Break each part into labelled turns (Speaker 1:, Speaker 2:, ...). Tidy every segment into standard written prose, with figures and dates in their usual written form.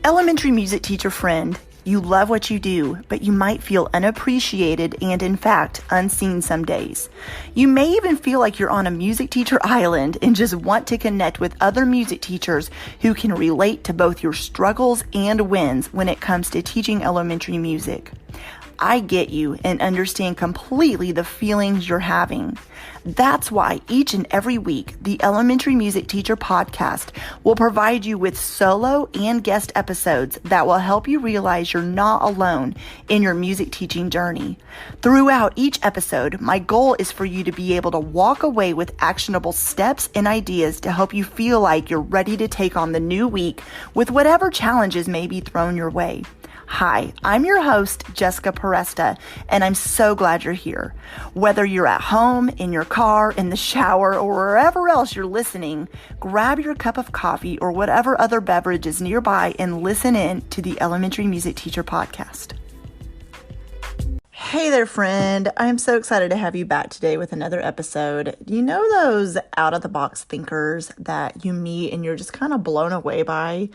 Speaker 1: Elementary music teacher friend, you love what you do, but you might feel unappreciated and, in fact, unseen some days. You may even feel like you're on a music teacher island and just want to connect with other music teachers who can relate to both your struggles and wins when it comes to teaching elementary music. I get you and understand completely the feelings you're having. That's why each and every week, the Elementary Music Teacher Podcast will provide you with solo and guest episodes that will help you realize you're not alone in your music teaching journey. Throughout each episode, my goal is for you to be able to walk away with actionable steps and ideas to help you feel like you're ready to take on the new week with whatever challenges may be thrown your way. Hi, I'm your host, Jessica Peresta, and I'm so glad you're here. Whether you're at home, in your car, in the shower, or wherever else you're listening, grab your cup of coffee or whatever other beverage is nearby and listen in to the Elementary Music Teacher Podcast. Hey there, friend. I'm so excited to have you back today with another episode. Do you know those out-of-the-box thinkers that you meet and you're just kind of blown away by?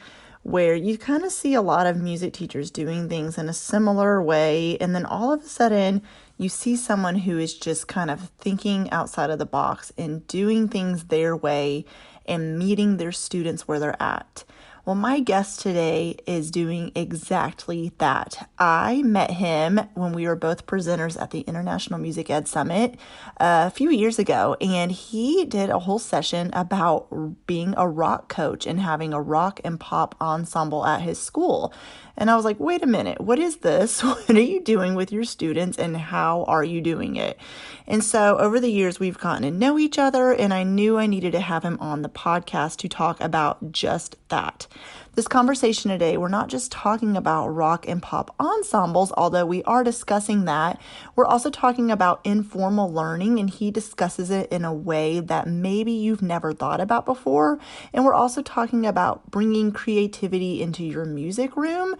Speaker 1: Where you kind of see a lot of music teachers doing things in a similar way, and then all of a sudden you see someone who is just kind of thinking outside of the box and doing things their way and meeting their students where they're at. Well, my guest today is doing exactly that. I met him when we were both presenters at the International Music Ed Summit a few years ago, and he did a whole session about being a rock coach and having a rock and pop ensemble at his school. And I was like, wait a minute, what is this? What are you doing with your students and how are you doing it? And so over the years, we've gotten to know each other, and I knew I needed to have him on the podcast to talk about just that. This conversation today, we're not just talking about rock and pop ensembles, although we are discussing that. We're also talking about informal learning, and he discusses it in a way that maybe you've never thought about before. And we're also talking about bringing creativity into your music room,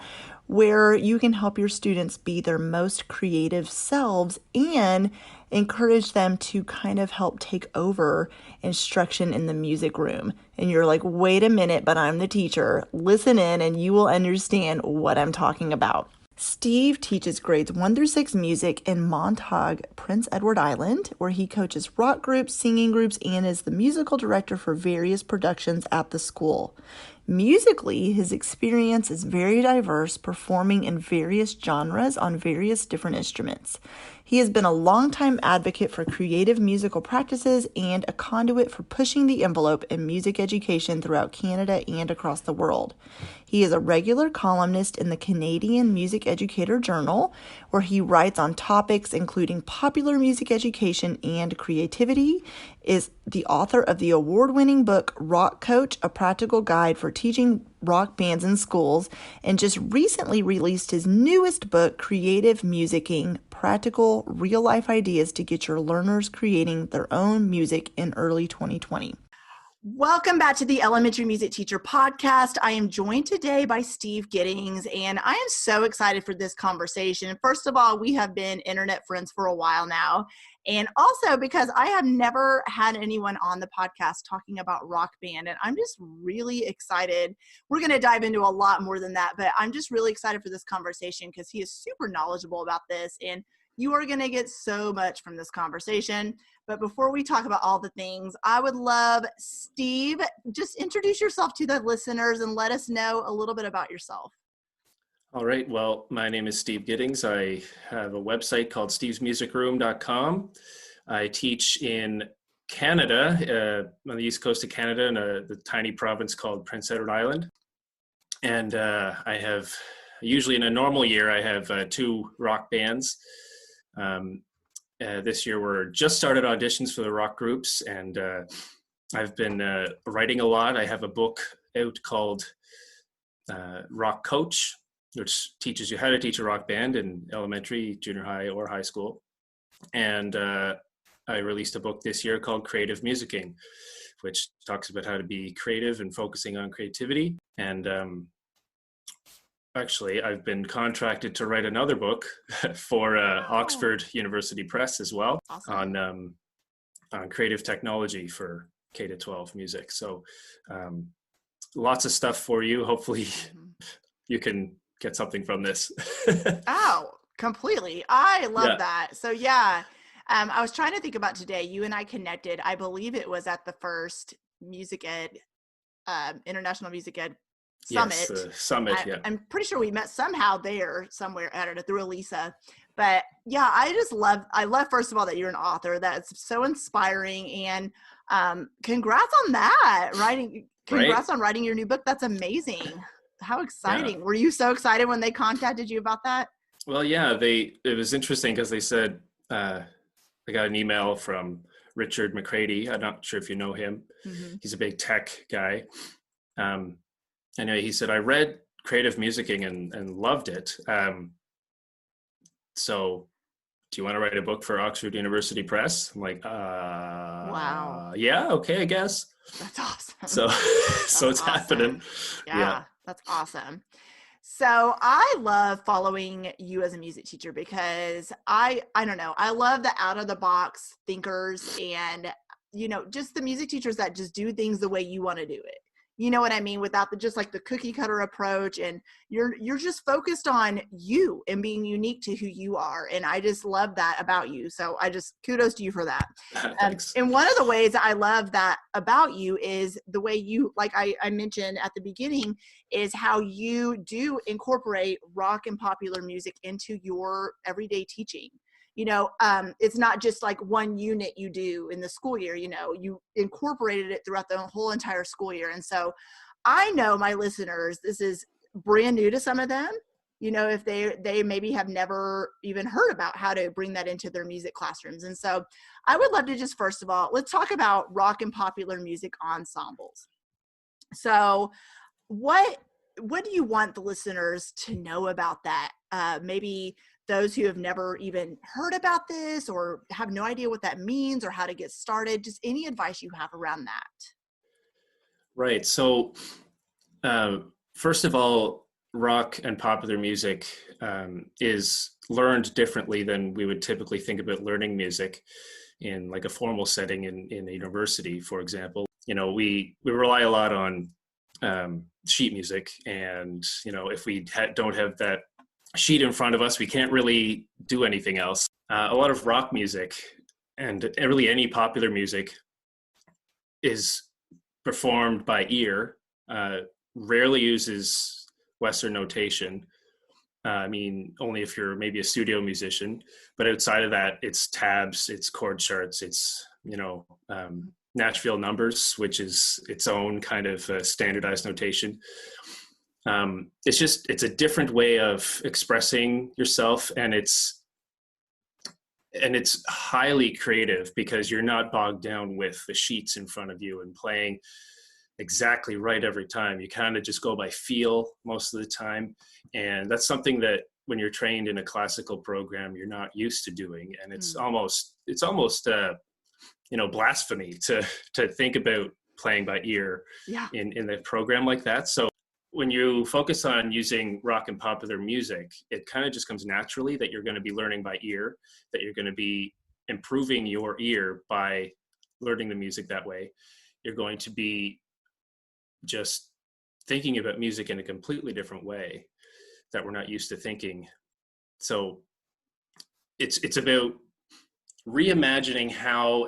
Speaker 1: where you can help your students be their most creative selves and encourage them to kind of help take over instruction in the music room. And you're like, wait a minute, but I'm the teacher. Listen in and you will understand what I'm talking about. Steve teaches grades 1 through 6 music in Montague, Prince Edward Island, where he coaches rock groups, singing groups, and is the musical director for various productions at the school. Musically, his experience is very diverse, performing in various genres on various different instruments. He has been a longtime advocate for creative musical practices and a conduit for pushing the envelope in music education throughout Canada and across the world. He is a regular columnist in the Canadian Music Educator Journal, where he writes on topics including popular music education and creativity, is the author of the award-winning book Rock Coach, A Practical Guide for Teaching Rock Bands in Schools, and just recently released his newest book, Creative Musicking, Practical Real-Life Ideas to Get Your Learners Creating Their Own Music in Early 2020. Welcome back to the Elementary Music Teacher Podcast. I am joined today by Steve Giddings, and I am so excited for this conversation. First of all, we have been internet friends for a while now, and also because I have never had anyone on the podcast talking about Rock Band, and I'm just really excited. We're going to dive into a lot more than that, but I'm just really excited for this conversation because he is super knowledgeable about this, and you are going to get so much from this conversation. But before we talk about all the things, I would love, Steve, just introduce yourself to the listeners and let us know a little bit about yourself.
Speaker 2: All right. Well, my name is Steve Giddings. I have a website called stevesmusicroom.com. I teach in Canada, on the east coast of Canada, in the tiny province called Prince Edward Island. And I have, usually in a normal year, I have 2 rock bands. This year we're just started auditions for the rock groups, and I've been writing a lot. I have a book out called Rock Coach, which teaches you how to teach a rock band in elementary, junior high, or high school. And I released a book this year called Creative Musicking, which talks about how to be creative and focusing on creativity. And actually, I've been contracted to write another book for Oxford University Press as well. Awesome. on creative technology for K-12 music. So lots of stuff for you. Hopefully you can get something from this.
Speaker 1: Oh, completely. I love
Speaker 2: Yeah.
Speaker 1: that. So yeah, I was trying to think about today. You and I connected. I believe it was at the first music ed, international music ed
Speaker 2: Yes,
Speaker 1: summit.
Speaker 2: the summit. Yeah.
Speaker 1: I'm pretty sure we met somehow there somewhere. I don't know, through Elisa. But yeah, I love first of all that you're an author. That's so inspiring, and congrats on that.
Speaker 2: Right.
Speaker 1: Congrats on writing your new book. That's amazing. How
Speaker 2: Yeah.
Speaker 1: exciting. Were you so excited when they contacted you about that?
Speaker 2: Well, yeah, it was interesting because they said, uh, I got an email from Richard McCready. I'm not sure if you know him.
Speaker 1: Hmm.
Speaker 2: He's a big tech guy. Um, anyway, he said, I read creative musicking and loved it. So do you want to write a book for Oxford University Press? I'm like,
Speaker 1: Wow.
Speaker 2: yeah, okay, I guess.
Speaker 1: That's awesome.
Speaker 2: So, so
Speaker 1: That's
Speaker 2: it's happening.
Speaker 1: awesome.
Speaker 2: Yeah.
Speaker 1: Yeah, that's awesome. So I love following you as a music teacher because I don't know, I love the out of the box thinkers and just the music teachers that just do things the way you want to do it. You know what I mean? Without the just like the cookie cutter approach, and you're just focused on you and being unique to who you are. And I just love that about you. So I just kudos to you for that.
Speaker 2: Thanks.
Speaker 1: And one of the ways I love that about you is the way you, like I mentioned at the beginning, is how you do incorporate rock and popular music into your everyday teaching. It's not just like one unit you do in the school year. You incorporated it throughout the whole entire school year. And so I know my listeners, this is brand new to some of them. If they maybe have never even heard about how to bring that into their music classrooms. And so I would love to just, first of all, let's talk about rock and popular music ensembles. So what do you want the listeners to know about that? Maybe those who have never even heard about this or have no idea what that means or how to get started, just any advice you have around that.
Speaker 2: Right. So, first of all, rock and popular music is learned differently than we would typically think about learning music in like a formal setting in a university, for example. We rely a lot on sheet music, and if we don't have that sheet in front of us, we can't really do anything else. A lot of rock music and really any popular music is performed by ear, rarely uses Western notation. I mean, only if you're maybe a studio musician, but outside of that, it's tabs, it's chord charts, it's, Nashville numbers, which is its own kind of standardized notation. It's a different way of expressing yourself, and it's highly creative because you're not bogged down with the sheets in front of you and playing exactly right every time. You kind of just go by feel most of the time, and that's something that when you're trained in a classical program you're not used to doing, and it's
Speaker 1: Mm.
Speaker 2: almost blasphemy to think about playing by ear
Speaker 1: Yeah.
Speaker 2: in a program like that. So when you focus on using rock and popular music, it kind of just comes naturally that you're going to be learning by ear, that you're going to be improving your ear by learning the music that way. You're going to be just thinking about music in a completely different way that we're not used to thinking. So it's about reimagining how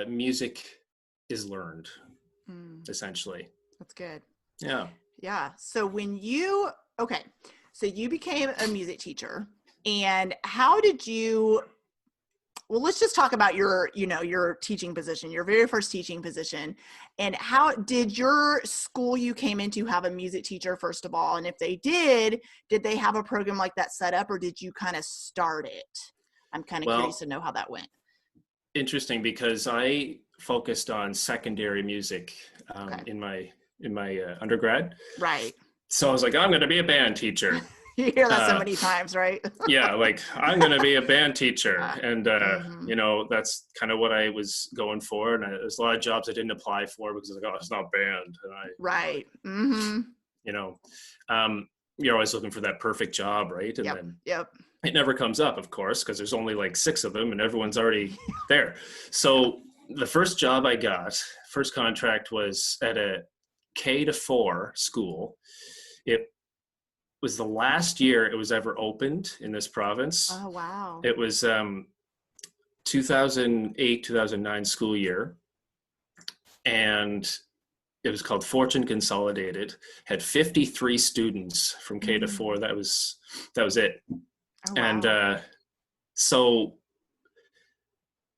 Speaker 2: music is learned,
Speaker 1: Mm.
Speaker 2: essentially.
Speaker 1: That's good.
Speaker 2: Yeah.
Speaker 1: Yeah. So okay, so you became a music teacher, and how did you, well, let's just talk about your teaching position, your very first teaching position. And how did your school you came into have a music teacher, first of all? And if they did they have a program like that set up, or did you kind of start it? I'm kind of curious
Speaker 2: Well,
Speaker 1: to know how that went.
Speaker 2: interesting because I focused on secondary music
Speaker 1: Okay.
Speaker 2: in my undergrad.
Speaker 1: Right.
Speaker 2: So I was like, I'm going to be a band teacher.
Speaker 1: You hear that so
Speaker 2: Uh,
Speaker 1: many times, right?
Speaker 2: yeah, like I'm going to be a band teacher, and
Speaker 1: Mm-hmm.
Speaker 2: that's kind of what I was going for. And there's a lot of jobs I didn't apply for because I was like, oh, it's not band, and I'm like,
Speaker 1: Right. Mm-hmm.
Speaker 2: you know, um, you're always looking for that perfect job, right? And
Speaker 1: Yep.
Speaker 2: then
Speaker 1: Yep.
Speaker 2: it never comes up, of course, because there's only like 6 of them and everyone's already there. So the first job I got, first contract was at a K to 4 school. It was the last year it was ever opened in this province.
Speaker 1: Oh, wow.
Speaker 2: It was 2008, 2009 school year, and it was called Fortune Consolidated. Had 53 students from K to
Speaker 1: Mm.
Speaker 2: 4. That was it.
Speaker 1: Oh,
Speaker 2: And
Speaker 1: wow.
Speaker 2: so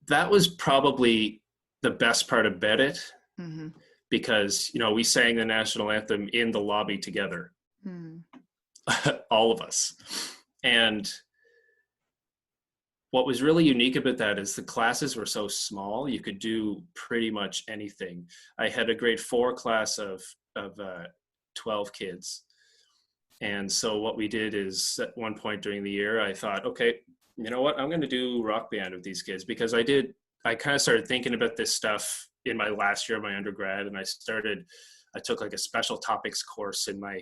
Speaker 2: that was probably the best part about it,
Speaker 1: Mm-hmm.
Speaker 2: because we sang the national anthem in the lobby together,
Speaker 1: Mm.
Speaker 2: all of us. And what was really unique about that is the classes were so small, you could do pretty much anything. I had a grade 4 class of 12 kids. And so what we did is, at one point during the year, I thought, okay, you know what, I'm going to do rock band with these kids, because I kind of started thinking about this stuff in my last year of my undergrad. And I took like a special topics course in my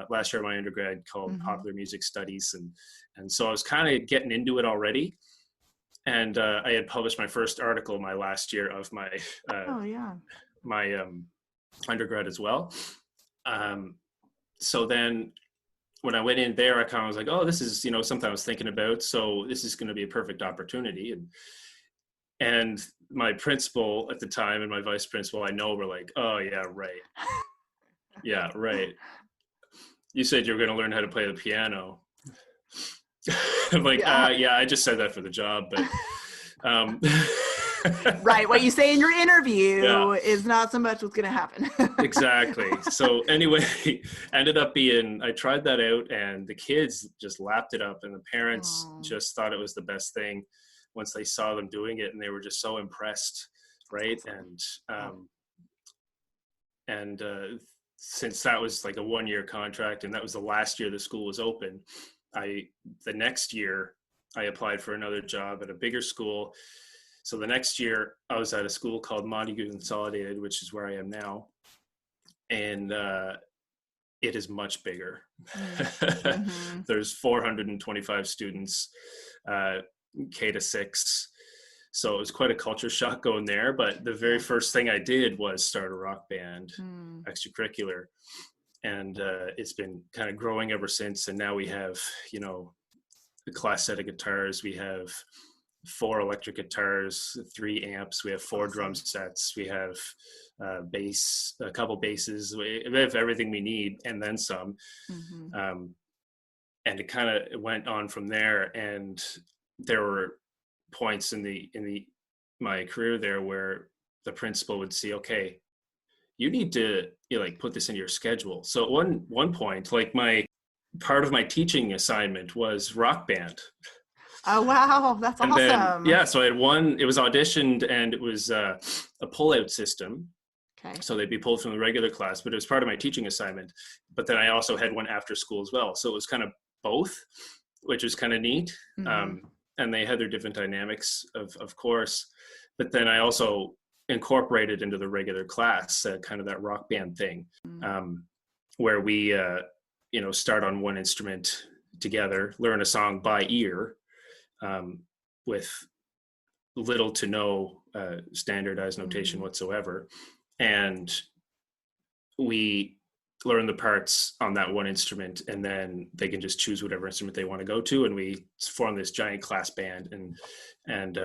Speaker 2: last year of my undergrad called
Speaker 1: Mm-hmm.
Speaker 2: Popular Music Studies. And so I was kind of getting into it already. And I had published my first article my last year of uh,
Speaker 1: Oh, yeah.
Speaker 2: my undergrad as well. Um, so then when I went in there, I kind of was like, oh, this is, something I was thinking about. So this is going to be a perfect opportunity. And my principal at the time and my vice principal, I know, were like, oh yeah, right. Yeah, right. You said you were going to learn how to play the piano. I'm like,
Speaker 1: Yeah.
Speaker 2: yeah, I just said that for the job, but um,
Speaker 1: Right. What you say in your
Speaker 2: yeah,
Speaker 1: interview is not so much what's going to happen.
Speaker 2: exactly. So anyway, ended up I tried that out, and the kids just lapped it up, and the parents
Speaker 1: Oh,
Speaker 2: just thought it was the best thing once they saw them doing it, and they were just so impressed, right?
Speaker 1: awesome. Oh.
Speaker 2: And since that was like a 1-year contract, and that was the last year the school was open, the next year I applied for another job at a bigger school. So the next year I was at a school called Montague Consolidated, which is where I am now, and it is much bigger.
Speaker 1: Mm-hmm.
Speaker 2: There's 425 students, uh, K to 6. So it was quite a culture shock going there. But the very
Speaker 1: Yeah.
Speaker 2: first thing I did was start a rock band,
Speaker 1: Mm.
Speaker 2: extracurricular. And it's been kind of growing ever since. And now we have, a class set of guitars. We have 4 electric guitars, 3 amps. We have 4 drum
Speaker 1: Awesome.
Speaker 2: sets. We have bass, a couple basses. We have everything we need and then some.
Speaker 1: Mm-hmm.
Speaker 2: Um, and it kind of went on from there. And there were points in my career there where the principal would see, okay, you need to like put this into your schedule. So at one point, like my part of my teaching assignment was rock band.
Speaker 1: Oh, wow. That's
Speaker 2: And then,
Speaker 1: awesome.
Speaker 2: yeah, so I had it was auditioned, and it was a pull-out system.
Speaker 1: Okay.
Speaker 2: So they'd be pulled from the regular class, but it was part of my teaching assignment. But then I also had one after school as well. So it was kind of both, which was kind of neat.
Speaker 1: Mm-hmm.
Speaker 2: Um, and they had their different dynamics, of course. But then I also incorporated into the regular class kind of that rock band thing, um, where we, start on one instrument together, learn a song by ear, um, with little to no standardized notation
Speaker 1: Mm-hmm.
Speaker 2: whatsoever. And we learn the parts on that one instrument, and then they can just choose whatever instrument they want to go to. And we form this giant class band, and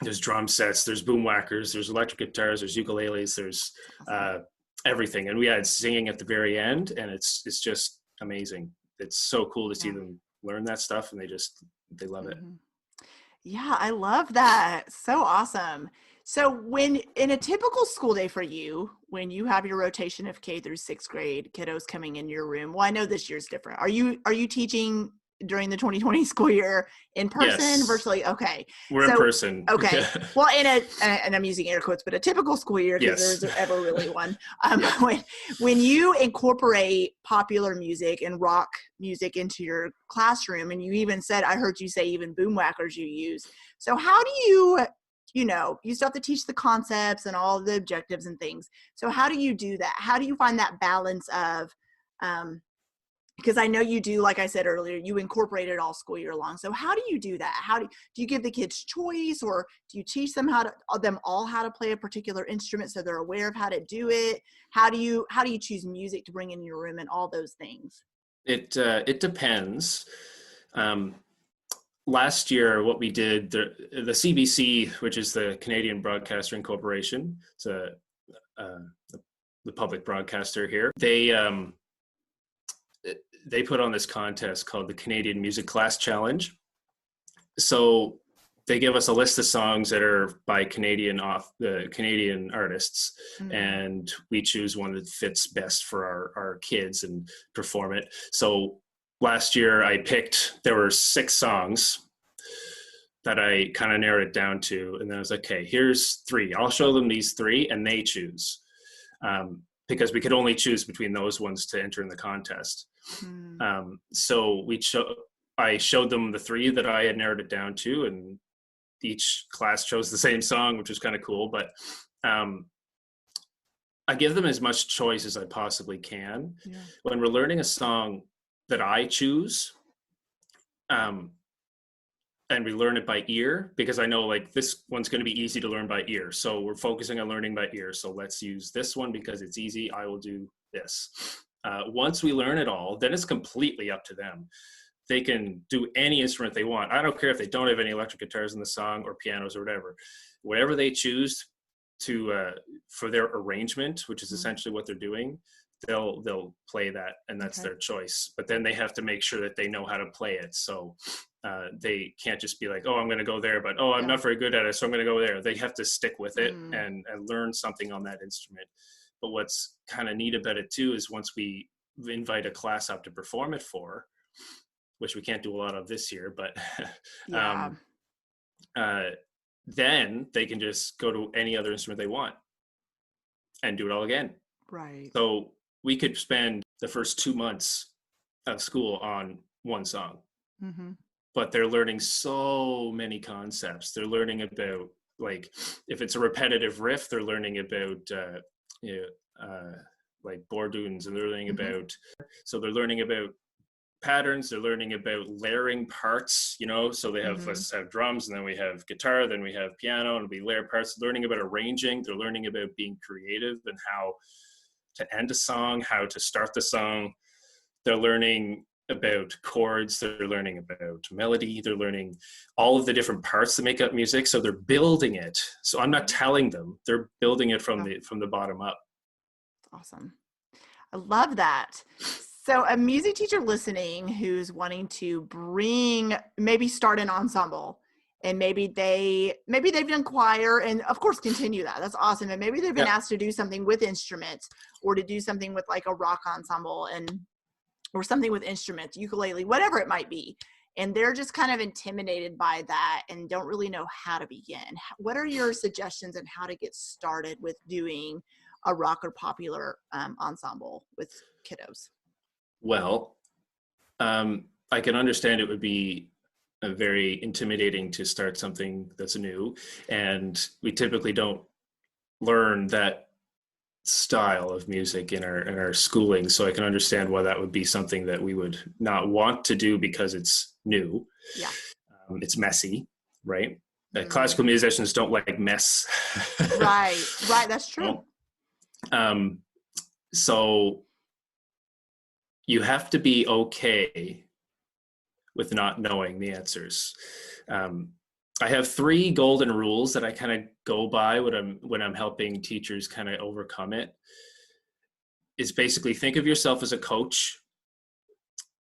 Speaker 2: there's drum sets, there's boom whackers, there's electric guitars, there's ukuleles, there's
Speaker 1: Awesome.
Speaker 2: everything. And we had singing at the very end, and it's just amazing. It's so cool to see
Speaker 1: Yeah.
Speaker 2: them learn that stuff, and they love it.
Speaker 1: Mm-hmm. Yeah, I love that. So awesome. So when in a typical school day for you, when you have your rotation of K through 6th grade kiddos coming in your room, well, I know this year's different. Are you teaching during the 2020 school year in person,
Speaker 2: Yes,
Speaker 1: virtually? Okay.
Speaker 2: we're in
Speaker 1: So,
Speaker 2: person.
Speaker 1: okay. Well, and I'm using air quotes, but a typical school year, because
Speaker 2: Yes.
Speaker 1: there's ever really one.
Speaker 2: Yeah.
Speaker 1: When you incorporate popular music and rock music into your classroom, and you even said, I heard you say even boom whackers you use. So how do you still have to teach the concepts and all the objectives and things. So how do you do that? How do you find that balance of, because I know you do, like I said earlier, you incorporate it all school year long. So how do you do that? Do you give the kids choice, or do you teach them all how to play a particular instrument so they're aware of how to do it? How do you choose music to bring in your room and all those things?
Speaker 2: It depends. Um, Last year, what we did, the CBC, which is the Canadian Broadcasting Corporation, it's uh, the public broadcaster here. They put on this contest called the Canadian Music Class Challenge. So they give us a list of songs that are by the Canadian artists,
Speaker 1: Mm,
Speaker 2: and we choose one that fits best for our kids and perform it. So last year there were 6 songs that I kind of narrowed it down to, and then I was like, okay, here's 3. I'll show them these 3, and they choose, because we could only choose between those ones to enter in the contest.
Speaker 1: mm,
Speaker 2: So I showed them the 3 that I had narrowed it down to, and each class chose the same song, which was kind of cool. But um, I give them as much choice as I possibly can.
Speaker 1: yeah.
Speaker 2: When we're learning a song that I choose, um, and we learn it by ear, because I know like this one's going to be easy to learn by ear. So we're focusing on learning by ear. So let's use this one because it's easy. I will do this. Once we learn it all, then it's completely up to them. They can do any instrument they want. I don't care if they don't have any electric guitars in the song or pianos or whatever they choose to for their arrangement, which is
Speaker 1: Mm,
Speaker 2: essentially what they're doing. They'll play that, and that's
Speaker 1: okay.
Speaker 2: their choice. But then they have to make sure that they know how to play it. So they can't just be like, oh, I'm going to go there, but oh, I'm
Speaker 1: Yeah.
Speaker 2: not very good at it, so I'm going to go there. They have to stick with it
Speaker 1: Mm,
Speaker 2: and learn something on that instrument. But what's kind of neat about it too is once we invite a class up to perform it for, which we can't do a lot of this year, but
Speaker 1: yeah.
Speaker 2: um, uh, then they can just go to any other instrument they want and do it all again.
Speaker 1: Right.
Speaker 2: So we could spend the first 2 months of school on one song,
Speaker 1: Mm-hmm.
Speaker 2: but they're learning so many concepts. They're learning about, like, if it's a repetitive riff, they're learning about you know, like Borduns, and they're learning
Speaker 1: Mm-hmm.
Speaker 2: about, so they're learning about patterns. They're learning about layering parts, so they have,
Speaker 1: Mm-hmm.
Speaker 2: let's have drums, and then we have guitar, then we have piano, and we layer parts. Learning about arranging. They're learning about being creative and how to end a song, how to start the song. They're learning about chords. They're learning about melody. They're learning all of the different parts that make up music. So they're building it. So I'm not
Speaker 1: Right.
Speaker 2: telling them, they're building it from
Speaker 1: Yeah.
Speaker 2: the bottom up.
Speaker 1: Awesome. I love that. So, a music teacher listening who's wanting to maybe start an ensemble, and maybe they've done choir, and of course continue that. That's awesome. And maybe they've been
Speaker 2: Yeah.
Speaker 1: asked to do something with instruments, or to do something with like a rock ensemble, and or something with instruments, ukulele, whatever it might be. And they're just kind of intimidated by that and don't really know how to begin. What are your suggestions on how to get started with doing a rock or popular ensemble with kiddos?
Speaker 2: Well, I can understand it would be very intimidating to start something that's new, and we typically don't learn that style of music in our schooling. So I can understand why that would be something that we would not want to do because it's new.
Speaker 1: Yeah.
Speaker 2: It's messy, right? Classical
Speaker 1: Mm.
Speaker 2: musicians don't like mess.
Speaker 1: Right. Right. That's true.
Speaker 2: Well, um, so you have to be okay with not knowing the answers. Um, I have 3 golden rules that I kind of go by when I'm helping teachers kind of overcome it. Is basically think of yourself as a coach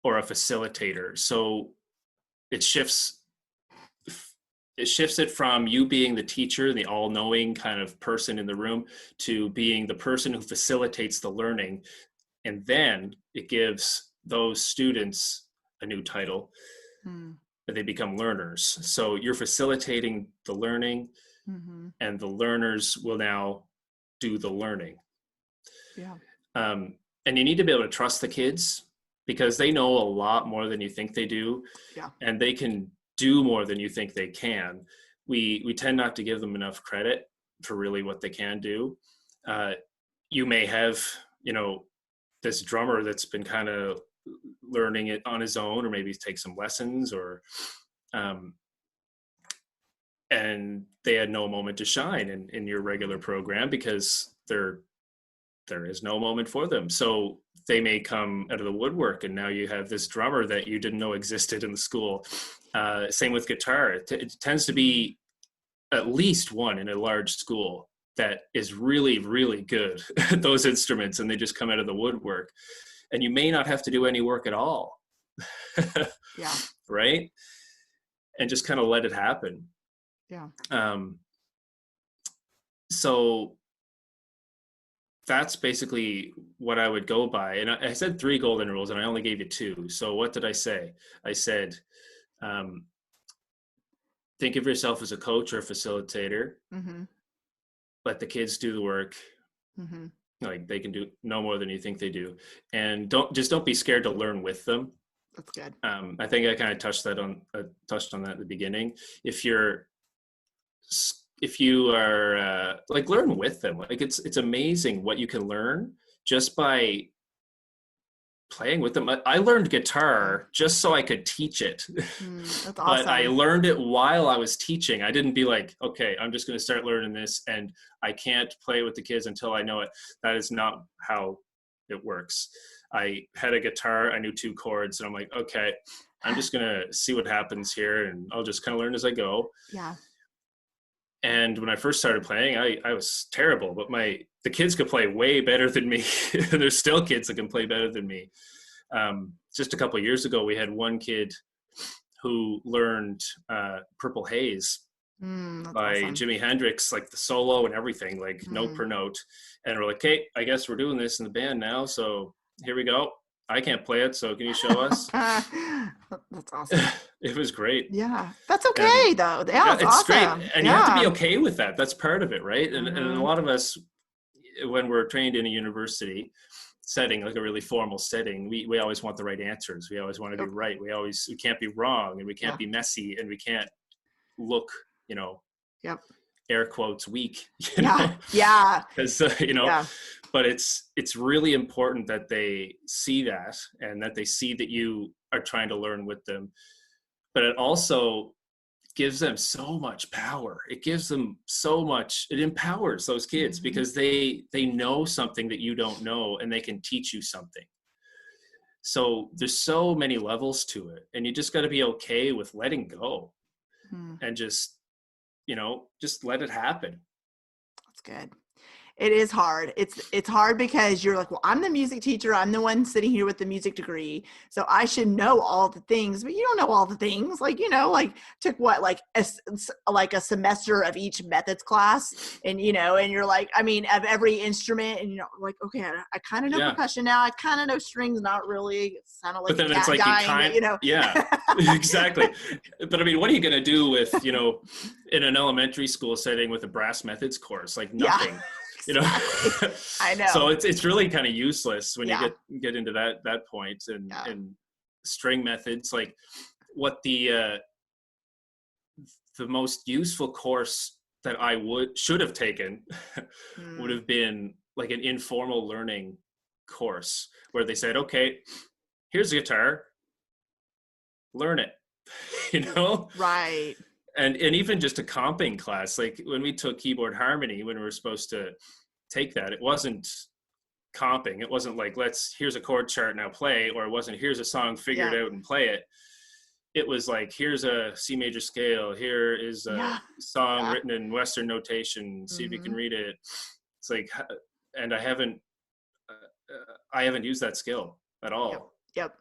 Speaker 2: or a facilitator. So it shifts it shifts it from you being the teacher, the all-knowing kind of person in the room, to being the person who facilitates the learning. And then it gives those students a new title,
Speaker 1: Mm.
Speaker 2: that they become learners. So you're facilitating the learning,
Speaker 1: Hmm.
Speaker 2: and the learners will now do the learning.
Speaker 1: Yeah.
Speaker 2: Um, and you need to be able to trust the kids, because they know a lot more than you think they do,
Speaker 1: Yeah.
Speaker 2: and they can do more than you think they can. We tend not to give them enough credit for really what they can do. Uh, you may have, you know, this drummer that's been kind of learning it on his own, or maybe take some lessons, or um, and they had no moment to shine in your regular program because they're there is no moment for them. So they may come out of the woodwork, and now you have this drummer that you didn't know existed in the school. Same with guitar. It tends to be at least one in a large school that is really, really good at those instruments, and they just come out of the woodwork. And you may not have to do any work at all.
Speaker 1: Yeah.
Speaker 2: Right? And just kind of let it happen.
Speaker 1: Yeah.
Speaker 2: So that's basically what I would go by. And I said 3 golden rules, and I only gave you 2. So what did I say? I said, think of yourself as a coach or a facilitator.
Speaker 1: Mm-hmm.
Speaker 2: Let the kids do the work.
Speaker 1: Mm-hmm.
Speaker 2: Like, they can do no more than you think they do. And don't be scared to learn with them.
Speaker 1: That's good.
Speaker 2: I think I kind of touched on that at the beginning. If you are like, learn with them. Like, it's amazing what you can learn just by playing with them. I learned guitar just so I could teach it.
Speaker 1: That's
Speaker 2: But
Speaker 1: awesome.
Speaker 2: I learned it while I was teaching. I didn't be like, okay, I'm just going to start learning this and I can't play with the kids until I know it. That is not how it works. I had a guitar, I knew 2 chords, and I'm like, okay, I'm just going to see what happens here, and I'll just kind of learn as I go.
Speaker 1: Yeah.
Speaker 2: And when I first started playing, I was terrible, but the kids could play way better than me. There's still kids that can play better than me. Just a couple of years ago, we had one kid who learned Purple Haze by
Speaker 1: awesome.
Speaker 2: Jimi Hendrix, like the solo and everything, like note per note. And we're like, okay, I guess we're doing this in the band now. So here we go. I can't play it, so can you show us?
Speaker 1: That's awesome.
Speaker 2: It was great.
Speaker 1: Yeah. That's okay, though. Yeah, it's
Speaker 2: it's
Speaker 1: awesome.
Speaker 2: great. And you have to be okay with that. That's part of it, right? And
Speaker 1: Mm-hmm.
Speaker 2: a lot of us, when we're trained in a university setting, like a really formal setting, we always want the right answers. We always want to be right. We can't be wrong, and we can't be messy, and we can't look,
Speaker 1: Yep.
Speaker 2: air quotes, weak,
Speaker 1: Yeah. Yeah.
Speaker 2: because but it's really important that they see that, and that they see that you are trying to learn with them. But it also gives them so much power. It gives them so much, it empowers those kids, because they know something that you don't know, and they can teach you something. So there's so many levels to it, and you just got to be okay with letting go and just let it happen.
Speaker 1: That's good. It is hard. It's hard because you're like, well, I'm the music teacher. I'm the one sitting here with the music degree, so I should know all the things. But you don't know all the things. Like, took what, like a semester of each methods class, and and you're like, I mean, of every instrument, and like, okay, I kind of know percussion now. I kind of know strings, not really. It sounded like
Speaker 2: but then
Speaker 1: a cat
Speaker 2: it's like
Speaker 1: dying,
Speaker 2: yeah, exactly. But I mean, what are you going to do with in an elementary school setting with a brass methods course? Like, nothing.
Speaker 1: Exactly. I know.
Speaker 2: So it's really kind of useless when you get into that point. And string methods, like, what the most useful course that I should have taken would have been like an informal learning course, where they said, okay, here's a guitar, learn it.
Speaker 1: Right.
Speaker 2: And even just a comping class, like when we took keyboard harmony, when we were supposed to take that, it wasn't comping. It wasn't like, here's a chord chart, now play, or it wasn't, here's a song, figure it out and play it. It was like, here's a C major scale, here is a song written in Western notation, see if you can read it. It's like, and I haven't used that skill at all.
Speaker 1: Yep.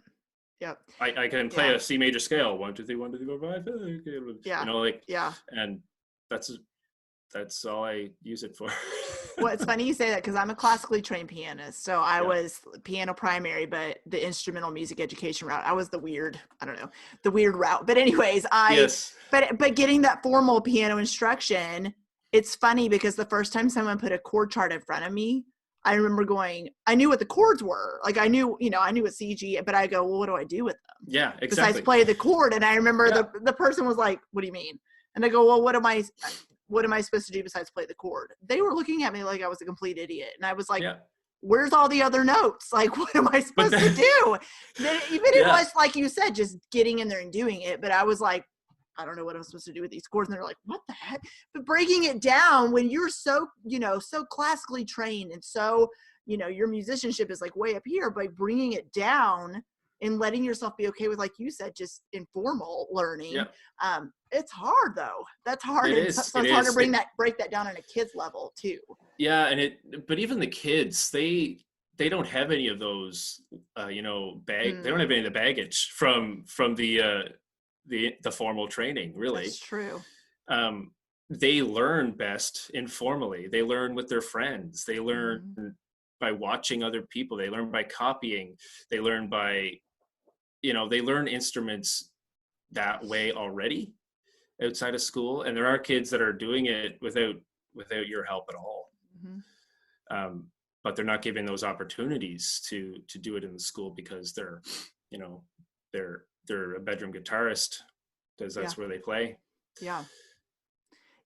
Speaker 2: I can play a C major scale, 1 2 3 1 2 3 4 5. And that's all I use it for.
Speaker 1: Well, it's funny you say that, because I'm a classically trained pianist. So I was piano primary, but the instrumental music education route, I was the weird route. But anyways, but getting that formal piano instruction, it's funny because the first time someone put a chord chart in front of me, I remember I knew what the chords were. Like, I knew what C, G, but I go, well, what do I do with them?
Speaker 2: Yeah, exactly.
Speaker 1: Besides play the chord. And I remember the person was like, what do you mean? And I go, well, what am I supposed to do besides play the chord? They were looking at me like I was a complete idiot. And I was like, where's all the other notes? Like, what am I supposed to do? It was, like you said, just getting in there and doing it. But I was like, I don't know what I'm supposed to do with these chords. And they're like, what the heck? But breaking it down, when you're so, so classically trained and so, your musicianship is like way up here, by bringing it down and letting yourself be okay with, like you said, just informal learning.
Speaker 2: Yeah,
Speaker 1: It's hard though. That's hard.
Speaker 2: it
Speaker 1: And so,
Speaker 2: is.
Speaker 1: so
Speaker 2: It
Speaker 1: it's hard to
Speaker 2: is.
Speaker 1: break that down on a kid's level too.
Speaker 2: Yeah, but even the kids, they don't have any of those, they don't have any of the baggage from the formal training, really.
Speaker 1: That's true.
Speaker 2: Um, they learn best informally. They learn with their friends. They learn
Speaker 1: Mm-hmm.
Speaker 2: by watching other people. They learn by copying. They learn by, they learn instruments that way already outside of school. And there are kids that are doing it without your help at all.
Speaker 1: Mm-hmm.
Speaker 2: But they're not given those opportunities to do it in the school because you know, they're a bedroom guitarist because
Speaker 1: Yeah.
Speaker 2: that's where they play.
Speaker 1: Yeah.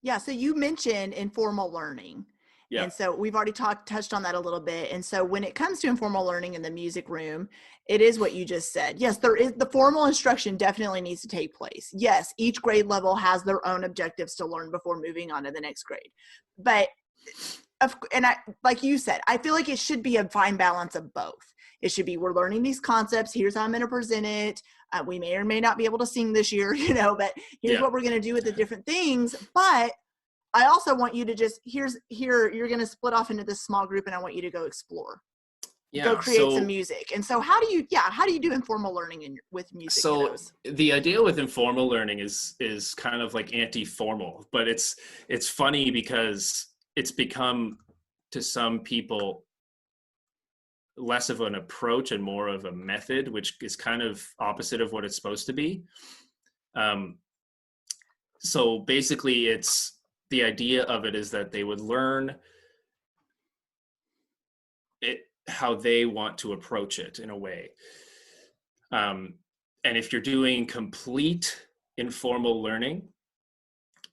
Speaker 1: Yeah. So you mentioned informal learning.
Speaker 2: Yeah.
Speaker 1: And so we've already touched on that a little bit. And so when it comes to informal learning in the music room, it is what you just said. Yes, there is, the formal instruction definitely needs to take place. Yes, each grade level has their own objectives to learn before moving on to the next grade. But like you said, I feel like it should be a fine balance of both. It should be, we're learning these concepts. Here's how I'm going to present it. We may or may not be able to sing this year, but here's what we're going to do with the different things. But I also want you to just, here, you're going to split off into this small group and I want you to go explore, go create some music. And so how do you do informal learning with music kiddos?
Speaker 2: The idea with informal learning is kind of like anti-formal, but it's funny because it's become, to some people, less of an approach and more of a method, which is kind of opposite of what it's supposed to be. So basically the idea of it is that they would learn it how they want to approach it in a way. And if you're doing complete informal learning,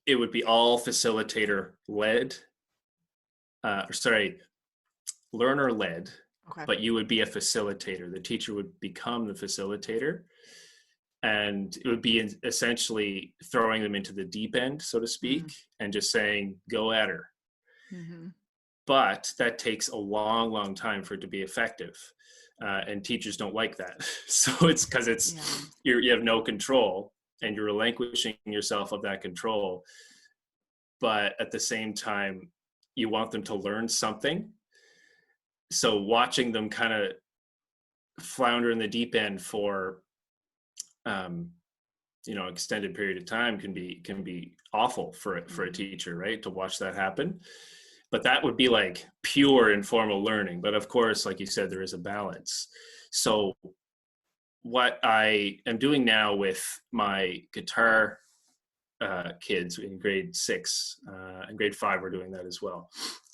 Speaker 2: it would be all facilitator led, learner led,
Speaker 1: Okay.
Speaker 2: but you would be a facilitator. The teacher would become the facilitator, and it would be essentially throwing them into the deep end, so to speak, and just saying, go at her. Mm-hmm. But that takes a long, long time for it to be effective. And teachers don't like that. So it's because you have no control and you're relinquishing yourself of that control. But at the same time, you want them to learn something. So watching them kind of flounder in the deep end for extended period of time can be awful for a teacher, right? To watch that happen. But that would be like pure informal learning. But of course, like you said, there is a balance. So what I am doing now with my guitar kids in grade 6 and grade 5, we're doing that as well.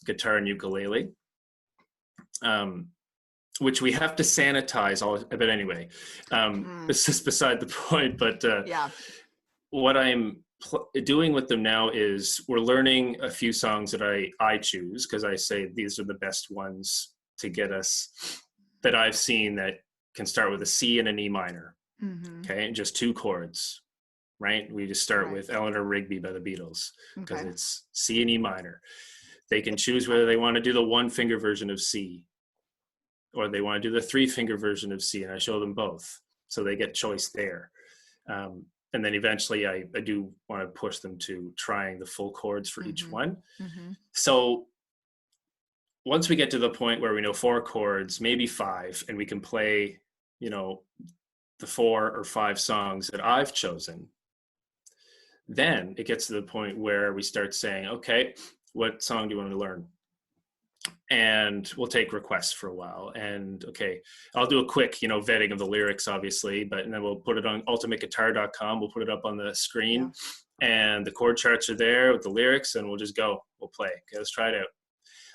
Speaker 2: Guitar and ukulele, which we have to sanitize but anyway, this is beside the point. But what I'm doing with them now is we're learning a few songs that I choose, because I say these are the best ones to get us, that I've seen, that can start with a C and an E minor. Okay, and just 2 chords, right? We just start with Eleanor Rigby by the Beatles, because it's C and E minor. They can choose whether they want to do the 1-finger version of C or they want to do the 3-finger version of C, and I show them both, so they get choice there. And then eventually I do want to push them to trying the full chords for each one. So once we get to the point where we know 4 chords, maybe 5, and we can play, the 4 or 5 songs that I've chosen, then it gets to the point where we start saying, okay, what song do you want to learn? And we'll take requests for a while. And okay, I'll do a quick, vetting of the lyrics, obviously, and then we'll put it on ultimateguitar.com. We'll put it up on the screen, and the chord charts are there with the lyrics, and we'll just go. We'll play. Okay, let's try it out.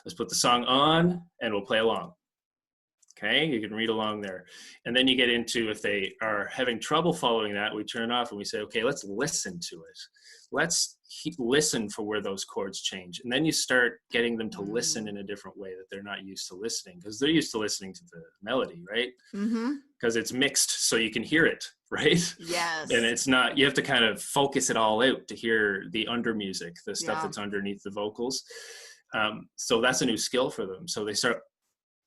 Speaker 2: Let's put the song on, and we'll play along. Okay, you can read along there. And then you get into, if they are having trouble following that, we turn it off and we say, okay, let's listen to it. Let's listen for where those chords change. And then you start getting them to listen in a different way that they're not used to listening, because they're used to listening to the melody, right? Because it's mixed so you can hear it, right?
Speaker 1: Yes.
Speaker 2: And it's not, you have to kind of focus it all out to hear the under music, the stuff that's underneath the vocals. So that's a new skill for them. So they start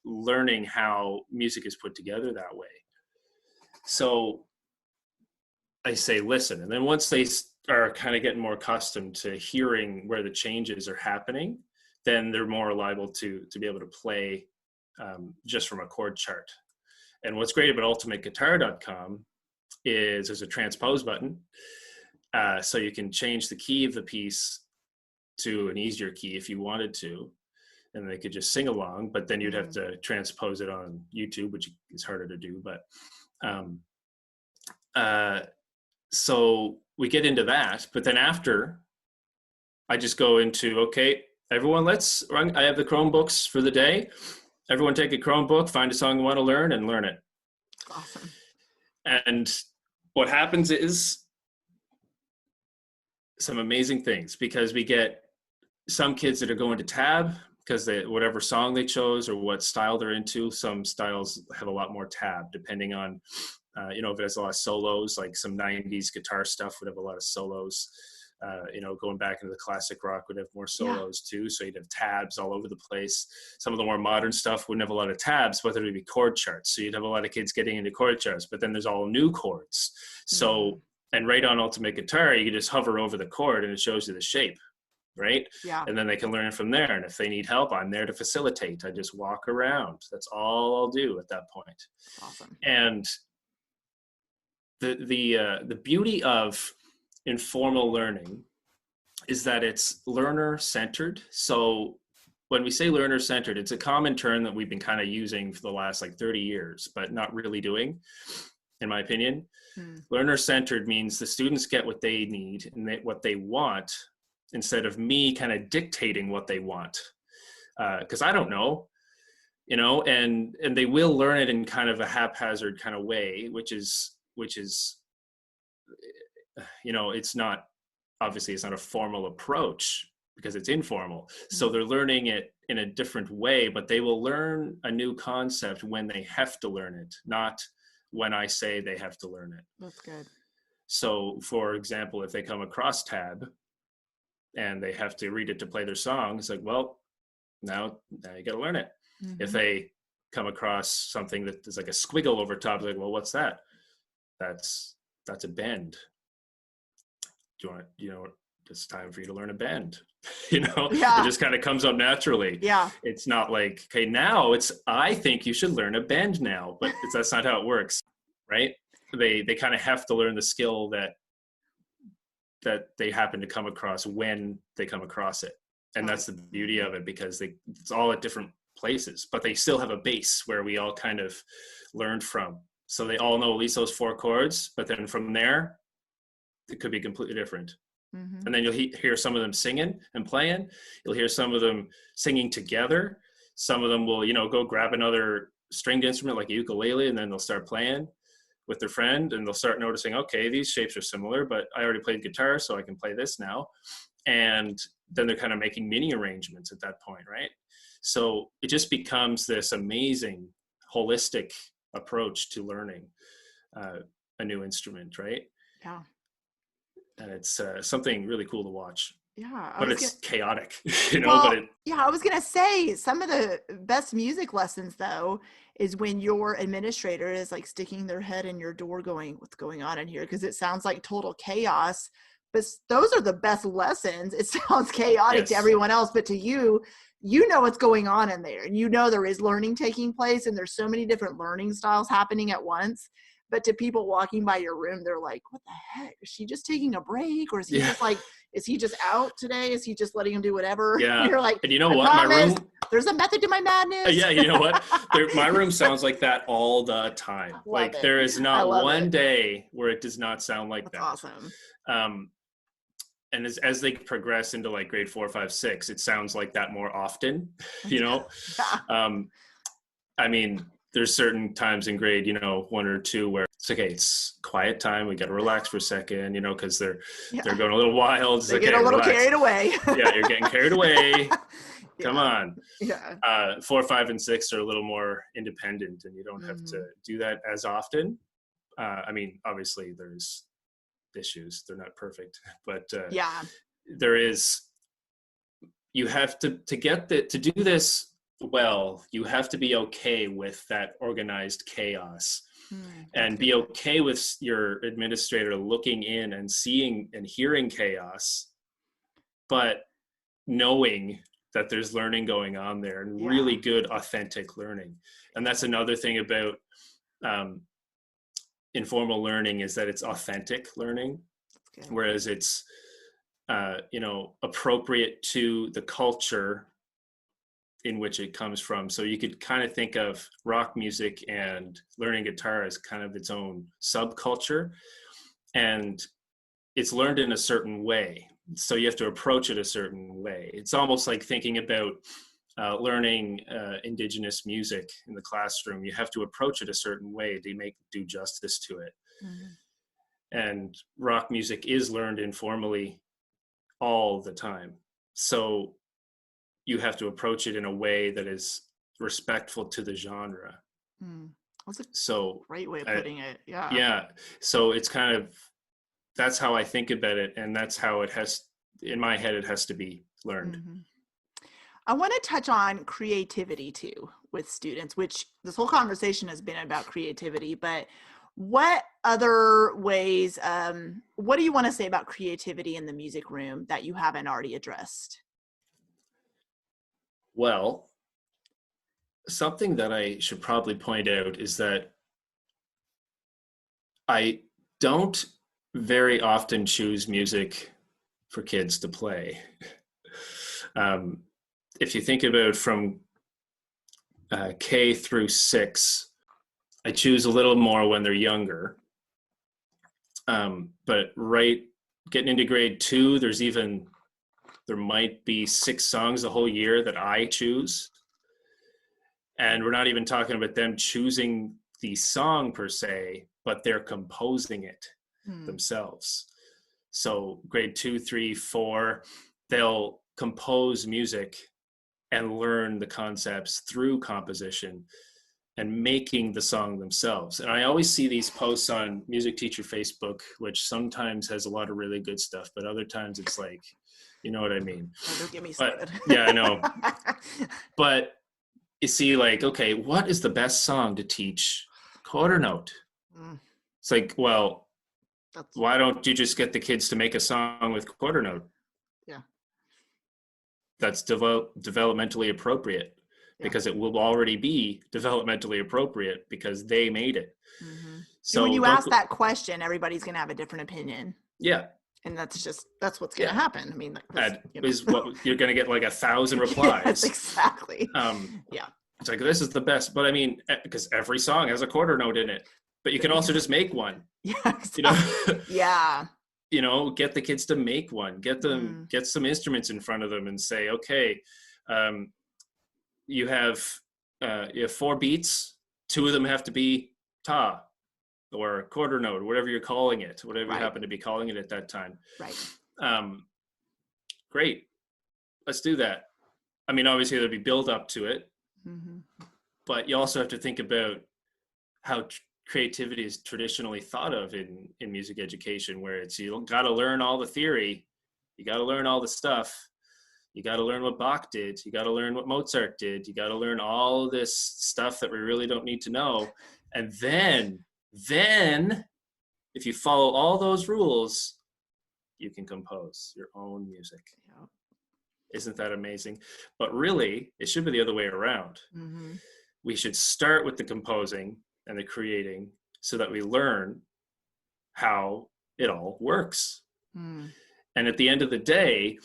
Speaker 2: learning how music is put together that way. So I say listen, and then once they are kind of getting more accustomed to hearing where the changes are happening, then they're more liable to be able to play just from a chord chart. And what's great about ultimateguitar.com is there's a transpose button, so you can change the key of the piece to an easier key if you wanted to, and they could just sing along. But then you'd have to transpose it on YouTube, which is harder to do. But so we get into that. But then after, I just go into, okay, everyone, let's run. I have the Chromebooks for the day. Everyone take a Chromebook, find a song you want to learn, and learn it.
Speaker 1: Awesome.
Speaker 2: And what happens is some amazing things, because we get some kids that are going to tab because whatever song they chose or what style they're into. Some styles have a lot more tab depending on, if it has a lot of solos, like some 90s guitar stuff would have a lot of solos. Going back into the classic rock would have more solos too. So you'd have tabs all over the place. Some of the more modern stuff wouldn't have a lot of tabs, but there would be chord charts. So you'd have a lot of kids getting into chord charts, but then there's all new chords. So, and right on Ultimate Guitar, you can just hover over the chord and it shows you the shape, right?
Speaker 1: Yeah.
Speaker 2: And then they can learn it from there. And if they need help, I'm there to facilitate. I just walk around. That's all I'll do at that point.
Speaker 1: Awesome.
Speaker 2: And the beauty of informal learning is that it's learner centered. So when we say learner centered, it's a common term that we've been kind of using for the last 30 years, but not really doing, in my opinion. Learner centered means the students get what they need and what they want, instead of me kind of dictating what they want. Because I don't know, and they will learn it in kind of a haphazard kind of way, which is, it's not, obviously it's not a formal approach because it's informal. So they're learning it in a different way, but they will learn a new concept when they have to learn it, not when I say they have to learn it.
Speaker 1: That's good.
Speaker 2: So for example, if they come across tab and they have to read it to play their song, it's like, well, now you got to learn it. If they come across something that is like a squiggle over top, it's like, well, what's that? That's a bend. Do you want, it's time for you to learn a bend. It just kind of comes up naturally.
Speaker 1: Yeah.
Speaker 2: It's not like, okay, now I think you should learn a bend now, but that's not how it works, right? They kind of have to learn the skill that they happen to come across when they come across it. And that's the beauty of it, because it's all at different places, but they still have a base where we all kind of learned from. So they all know at least those 4 chords, but then from there, it could be completely different. And then you'll hear some of them singing and playing. You'll hear some of them singing together. Some of them will, go grab another stringed instrument like a ukulele, and then they'll start playing with their friend, and they'll start noticing, okay, these shapes are similar, but I already played guitar, so I can play this now. And then they're kind of making mini arrangements at that point, right? So it just becomes this amazing holistic approach to learning a new instrument, right?
Speaker 1: Yeah.
Speaker 2: And it's something really cool to watch.
Speaker 1: Yeah.
Speaker 2: But it's chaotic,
Speaker 1: Well, I was going to say some of the best music lessons, though, is when your administrator is sticking their head in your door going, what's going on in here? Because it sounds like total chaos. But those are the best lessons. It sounds chaotic to everyone else, but to you, what's going on in there. And there is learning taking place, and there's so many different learning styles happening at once. But to people walking by your room, they're like, what the heck? Is she just taking a break? Or is he just is he just out today? Is he just letting him do whatever?
Speaker 2: Yeah.
Speaker 1: And you're like,
Speaker 2: and you know what? My room,
Speaker 1: there's a method to my madness.
Speaker 2: Yeah, you know what? My room sounds like that all the time. There is not one day where it does not sound like that.
Speaker 1: Awesome.
Speaker 2: And as they progress into grade 4, 5, 6, it sounds like that more often, I mean, there's certain times in grade, 1 or 2 where it's okay, it's quiet time. We got to relax for a second, because they're going a little wild.
Speaker 1: They get a little carried away.
Speaker 2: Yeah, you're getting carried away. Come on.
Speaker 1: Yeah.
Speaker 2: 4, 5, and 6 are a little more independent, and you don't have to do that as often. I mean, obviously there's issues. They're not perfect, but there is, you have to do this well, you have to be okay with that organized chaos,
Speaker 1: That's
Speaker 2: and
Speaker 1: good.
Speaker 2: be okay with your administrator looking in and seeing and hearing chaos, but knowing that there's learning going on there, and
Speaker 1: Yeah.
Speaker 2: really good authentic learning. And that's another thing about um, informal learning, is that it's authentic learning,
Speaker 1: That's good.
Speaker 2: whereas it's appropriate to the culture in which it comes from. So you could kind of think of rock music and learning guitar as kind of its own subculture, and it's learned in a certain way. So you have to approach it a certain way. It's almost like thinking about learning indigenous music in the classroom. You have to approach it a certain way to do justice to it.
Speaker 1: Mm-hmm.
Speaker 2: And rock music is learned informally all the time. So you have to approach it in a way that is respectful to the genre.
Speaker 1: Mm. That's a
Speaker 2: So,
Speaker 1: great way of putting it. Yeah.
Speaker 2: yeah. So it's kind of, that's how I think about it. And that's how it has, in my head, it has to be learned.
Speaker 1: Mm-hmm. I want to touch on creativity too with students, which this whole conversation has been about creativity, but what other ways, what do you want to say about creativity in the music room that you haven't already addressed?
Speaker 2: Well, something that I should probably point out is that I don't very often choose music for kids to play. Um, if you think about from K through 6, I choose a little more when they're younger. But right getting into grade 2, there might be 6 songs the whole year that I choose. And we're not even talking about them choosing the song per se, but they're composing it themselves. So grade 2, 3, 4, they'll compose music and learn the concepts through composition and making the song themselves. And I always see these posts on Music Teacher Facebook, which sometimes has a lot of really good stuff, but other times it's like, you know what I mean?
Speaker 1: Oh, don't get me
Speaker 2: But
Speaker 1: started.
Speaker 2: yeah, I know. But you see, like, okay, what is the best song to teach quarter note?
Speaker 1: Mm,
Speaker 2: It's like, well,
Speaker 1: that's,
Speaker 2: why don't you just get the kids to make a song with quarter note
Speaker 1: yeah,
Speaker 2: that's developmentally appropriate?
Speaker 1: yeah.
Speaker 2: Because it will already be developmentally appropriate because they made it.
Speaker 1: Mm-hmm. And when
Speaker 2: So
Speaker 1: you
Speaker 2: don't
Speaker 1: ask
Speaker 2: go,
Speaker 1: that question, everybody's going to have a different opinion.
Speaker 2: yeah,
Speaker 1: And that's what's going to
Speaker 2: yeah.
Speaker 1: happen. I mean, because,
Speaker 2: That is what you're going to get, like 1,000
Speaker 1: yes,
Speaker 2: replies.
Speaker 1: exactly.
Speaker 2: Um,
Speaker 1: Yeah.
Speaker 2: it's like, this is the best, but I mean, because every song has a quarter note in it, but you can also just make one,
Speaker 1: Yeah,
Speaker 2: you know,
Speaker 1: exactly. Yeah.
Speaker 2: get the kids to make one,
Speaker 1: Mm,
Speaker 2: get some instruments in front of them and say, okay, um, you have, you have 4 beats, 2 of them have to be ta or quarter note, or whatever you're calling it, whatever you
Speaker 1: right.
Speaker 2: happen to be calling it at that time.
Speaker 1: Right.
Speaker 2: Um, great, let's do that. I mean, obviously there'll be build up to it,
Speaker 1: Mm-hmm.
Speaker 2: but you also have to think about how creativity is traditionally thought of in music education, where it's, you got to learn all the theory, you got to learn all the stuff, you got to learn what Bach did, you got to learn what Mozart did, you got to learn all this stuff that we really don't need to know, and then if you follow all those rules, you can compose your own music.
Speaker 1: Yeah.
Speaker 2: Isn't that amazing? But really, it should be the other way around.
Speaker 1: Mm-hmm.
Speaker 2: We should start with the composing and the creating so that we learn how it all works.
Speaker 1: Mm.
Speaker 2: And at the end of the day,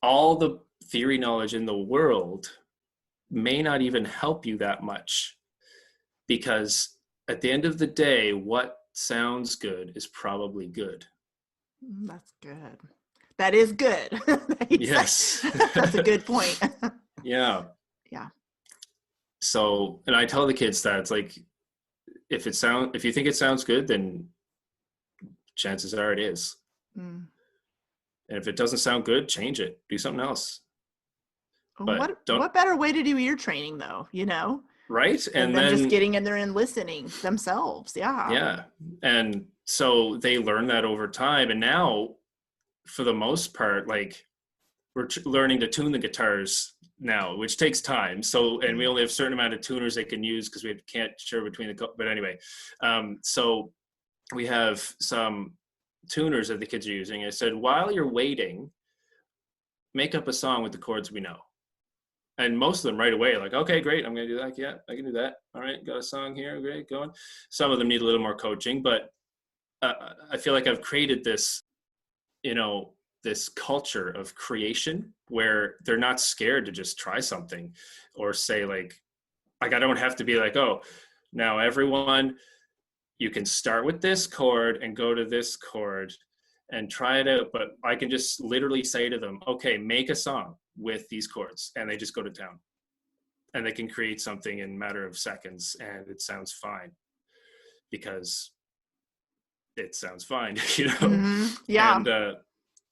Speaker 2: all the theory knowledge in the world may not even help you that much, because at the end of the day, what sounds good is probably good.
Speaker 1: That's good. That is good.
Speaker 2: Yes.
Speaker 1: That's a good point.
Speaker 2: Yeah.
Speaker 1: Yeah.
Speaker 2: So, and I tell the kids that it's like, if you think it sounds good, then chances are it is.
Speaker 1: Mm.
Speaker 2: And if it doesn't sound good, change it, do something else. But don't,
Speaker 1: What better way to do ear training though,
Speaker 2: right?
Speaker 1: than
Speaker 2: And
Speaker 1: them just
Speaker 2: then,
Speaker 1: getting in there and listening themselves. Yeah.
Speaker 2: yeah. And so they learn that over time. And now, for the most part, like, we're learning to tune the guitars now, which takes time. So, and we
Speaker 1: Mm.
Speaker 2: only have a certain amount of tuners they can use because we can't share between but anyway, so we have some tuners that the kids are using. I said, while you're waiting, make up a song with the chords we know. And most of them right away, like, okay, great, I'm going to do that. Yeah, I can do that. All right, got a song here. Great, going. Some of them need a little more coaching, but I feel like I've created this, you know, this culture of creation where they're not scared to just try something or say I don't have to be like, oh, now everyone, you can start with this chord and go to this chord and try it out. But I can just literally say to them, okay, make a song with these chords, and they just go to town and they can create something in a matter of seconds and it sounds fine because it sounds fine, you know?
Speaker 1: Hmm. Yeah.
Speaker 2: And,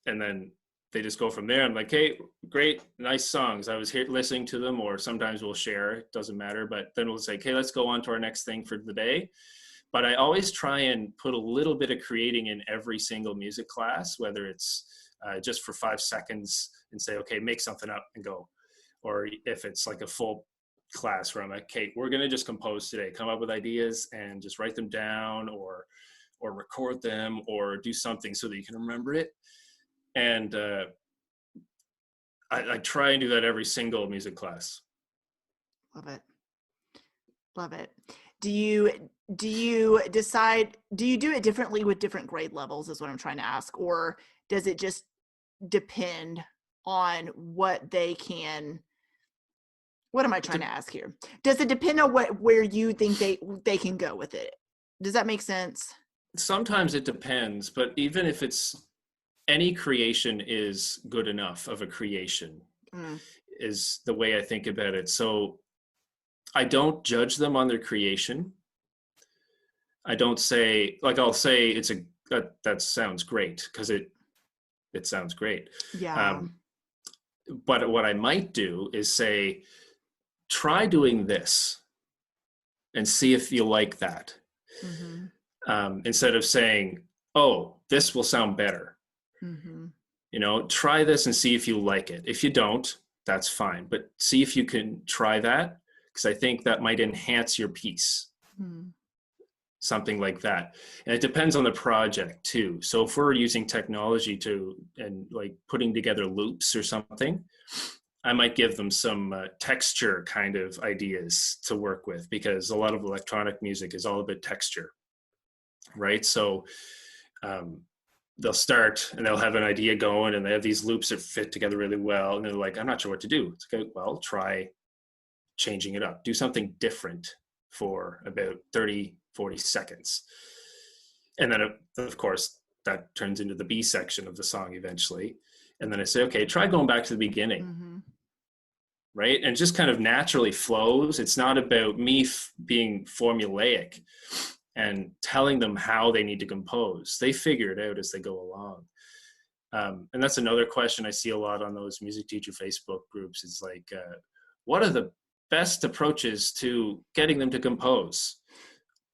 Speaker 2: and then they just go from there. I'm like, hey, great, nice songs. I was here listening to them, or sometimes we'll share, it doesn't matter. But then we'll say, okay, let's go on to our next thing for the day. But I always try and put a little bit of creating in every single music class, whether it's just for 5 seconds and say, okay, make something up and go. Or if it's like a full class where I'm like, okay, we're going to just compose today, come up with ideas and just write them down or record them or do something so that you can remember it. And I try and do that every single music class.
Speaker 1: Love it. Love it. Do you decide, do you do it differently with different grade levels is what I'm trying to ask, or does it just depend on what they can, what am I trying to ask here? Does it depend on where you think they can go with it? Does that make sense?
Speaker 2: Sometimes it depends, but even if it's any creation is good enough of a creation
Speaker 1: Mm.
Speaker 2: is the way I think about it. So I don't judge them on their creation. I don't say, like, I'll say it's that sounds great because it sounds great.
Speaker 1: Yeah.
Speaker 2: Um, but what I might do is say, try doing this and see if you like that.
Speaker 1: Mm-hmm.
Speaker 2: Instead of saying, oh, this will sound better.
Speaker 1: Mm-hmm.
Speaker 2: You know, try this and see if you like it. If you don't, that's fine. But see if you can try that, because I think that might enhance your piece,
Speaker 1: Mm.
Speaker 2: something like that. And it depends on the project too. So if we're using technology and like putting together loops or something, I might give them some texture kind of ideas to work with, because a lot of electronic music is all about texture, right? So um, they'll start and they'll have an idea going and they have these loops that fit together really well. And they're like, I'm not sure what to do. It's okay, well, try changing it up. Do something different for about 30, 40 seconds. And then, of course, that turns into the B section of the song eventually. And then I say, okay, try going back to the beginning,
Speaker 1: Mm-hmm.
Speaker 2: right? And it just kind of naturally flows. It's not about me being formulaic and telling them how they need to compose. They figure it out as they go along. And that's another question I see a lot on those music teacher Facebook groups. Is like, what are the best approaches to getting them to compose?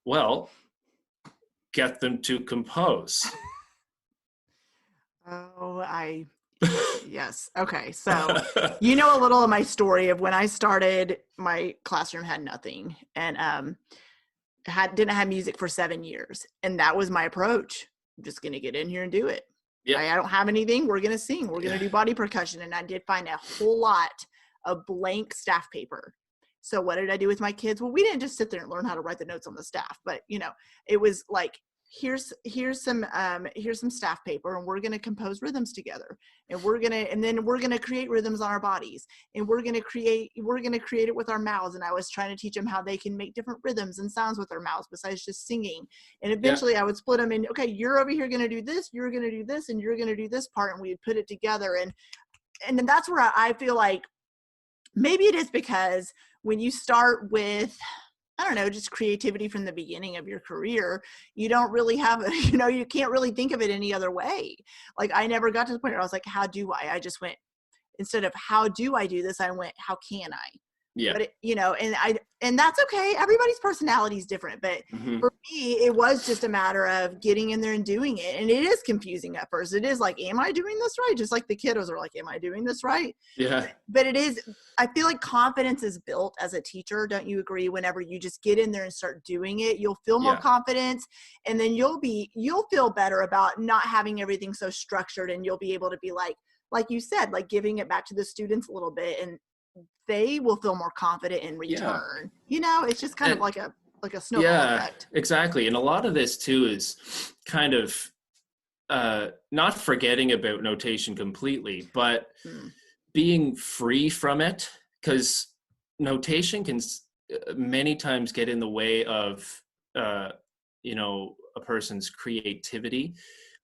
Speaker 2: Well, get them to compose.
Speaker 1: Oh, yes. Okay. So, you know, a little of my story of when I started, my classroom had nothing, and didn't have music for 7 years. And that was my approach. I'm just going to get in here and do it.
Speaker 2: Yep.
Speaker 1: I don't have anything. We're going to sing. We're going to do body percussion. And I did find a whole lot of blank staff paper. So what did I do with my kids? Well, we didn't just sit there and learn how to write the notes on the staff, but you know, it was like, here's some staff paper, and we're going to compose rhythms together, and then we're going to create rhythms on our bodies, and we're going to create it with our mouths. And I was trying to teach them how they can make different rhythms and sounds with their mouths besides just singing. And
Speaker 2: Yeah.
Speaker 1: eventually I would split them in, okay, you're over here going to do this, you're going to do this, and you're going to do this part, and we would put it together. And then that's where I feel like maybe it is because when you start with, I don't know, just creativity from the beginning of your career, you don't really have you can't really think of it any other way. Like, I never got to the point where I was like, how do I just went, instead of how do I do this, I went, how can I?
Speaker 2: Yeah.
Speaker 1: But and that's okay. Everybody's personality is different, but
Speaker 2: Hmm.
Speaker 1: for me, it was just a matter of getting in there and doing it. And it is confusing at first. It is like, am I doing this right? Just like the kiddos are like, am I doing this right?
Speaker 2: Yeah.
Speaker 1: But it is, I feel like confidence is built as a teacher. Don't you agree? Whenever you just get in there and start doing it, you'll feel more
Speaker 2: Yeah.
Speaker 1: confidence, and then you'll feel better about not having everything so structured, and you'll be able to be like you said, like giving it back to the students a little bit, and they will feel more confident in
Speaker 2: Yeah.
Speaker 1: return. It's just kind of
Speaker 2: And
Speaker 1: like a snowball
Speaker 2: yeah,
Speaker 1: effect.
Speaker 2: exactly. And a lot of this too is kind of not forgetting about notation completely, but
Speaker 1: Mm.
Speaker 2: being free from it, because notation can many times get in the way of uh, a person's creativity,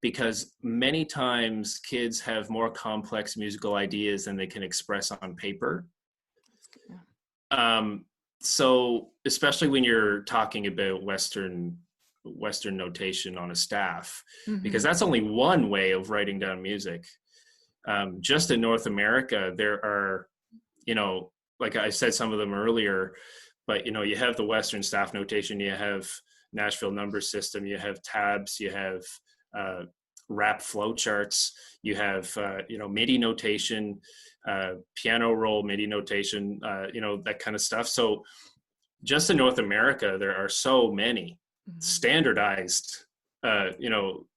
Speaker 2: because many times kids have more complex musical ideas than they can express on paper.
Speaker 1: Yeah.
Speaker 2: um, so especially when you're talking about western notation on a staff, because
Speaker 1: Mm-hmm.
Speaker 2: that's only one way of writing down music. Just in North America, there are, like I said, some of them earlier, but you have the Western staff notation, you have Nashville number system, you have tabs, you have uh, rap flow charts, you have MIDI notation, piano roll MIDI notation, that kind of stuff. So just in North America, there are so many
Speaker 1: Mm-hmm.
Speaker 2: standardized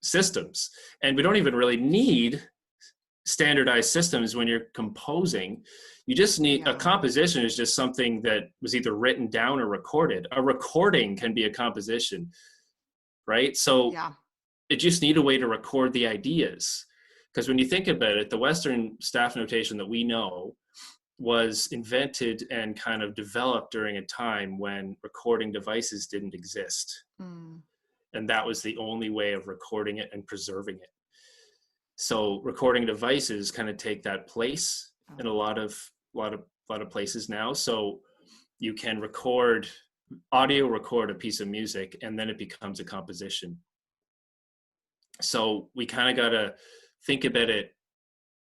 Speaker 2: systems, and we don't even really need standardized systems when you're composing. You just need a
Speaker 1: Yeah.
Speaker 2: composition is just something that was either written down or recorded. A recording can be a composition, right? So
Speaker 1: Yeah.
Speaker 2: it just need a way to record the ideas. Because when you think about it, the Western staff notation that we know was invented and kind of developed during a time when recording devices didn't exist.
Speaker 1: Mm.
Speaker 2: And that was the only way of recording it and preserving it. So recording devices kind of take that place in
Speaker 1: Oh.
Speaker 2: a lot of places now. So you can audio record a piece of music, and then it becomes a composition. So we kind of got to think about it